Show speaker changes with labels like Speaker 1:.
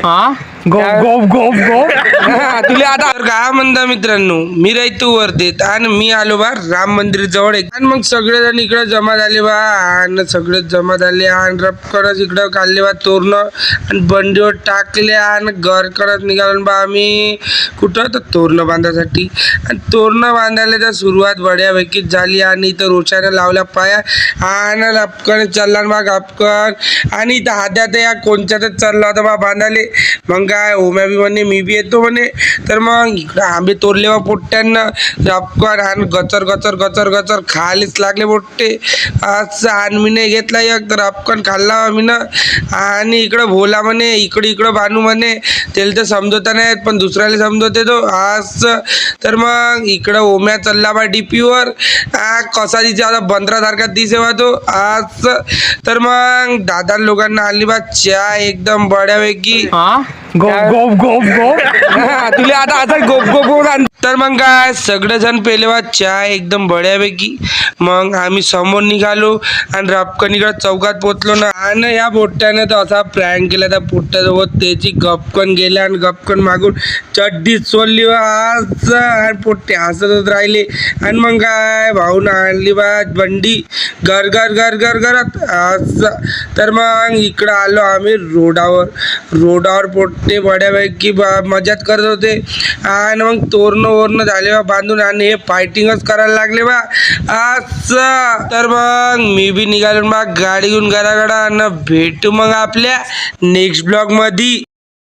Speaker 1: हा गोप गोप गोप गोप
Speaker 2: तुला आता काय म्हणता मित्रांनो, मी राहतो वर्धेत आणि मी आलो बा राम मंदिर जवळ आणि मग सगळेजण इकडे जमा झाले बा आणि सगळे जमा झाले आणि रपकडच इकडं काढले बा तोरण आणि बंडीवर टाकले आणि घर करत निघालो बा आम्ही कुठं तर तोरण बांधायसाठी. आणि तोरण बांधायला तर सुरुवात बड्यापैकी झाली आणि इथं रोषाने लावल्या पाया आणि लपकन चालला बा गपकन आणि इथं हात्यात या कोणच्यातच चालला होता बा बांधाले. मग काय ओम्या बी म्हणे मी बी येतो म्हणे. तर मग इकडं आंबे तोडले बा पोट्ट्यांना गपकन आणि गचर गचर गचर गचर खालीच लागले पोट्टे. असं आणि मी नाही घेतला एक तर अपकन खाल्ला मी ना. आणि इकडं भोला म्हणे इकडं बानू म्हणे त्याला तर समजवता नाही येत पण दुसऱ्याला समजवते तो असं. तर मग इकडं ओम्या चालला बा डीपीवर कसा तिथे आता बंदरासारखा दिसेवा तो असं. तर मग दादा लोकांना आली बा चहा एकदम बड्यापैकी.
Speaker 1: हा गोप गोप गोप गोप
Speaker 2: तुला आता आता गोप गोप गोप तर मग काय सगळेजण पेले बा चहा एकदम बड्यापैकी. मग आम्ही समोर निघालो आणि रपकन इकडं चौकात पोचलो ना. आणि या पोट्ट्याने तर असा प्रँक केला त्या पोट्ट्यासोबत त्याची गपकन गेल्या आणि गपकन मागून चड्डी सोडली असं आणि पोट्टे हसतच राहिले. आणि मग काय भाऊन आणली बा बंडी घर घर घर घर घरात असं. तर मग इकडं आलो आम्ही रोडावर पोट्टे बड्यापैकी मजात करत होते. आणि मग तोरण वोरण झाले बा बांधून आणि हे फायटिंगच करायला लागले बा असं. तर मग मी बी निघालो बा गाडी घेऊन घराकडं आणि भेटू मग आपल्या नेक्स्ट ब्लॉग मध्ये.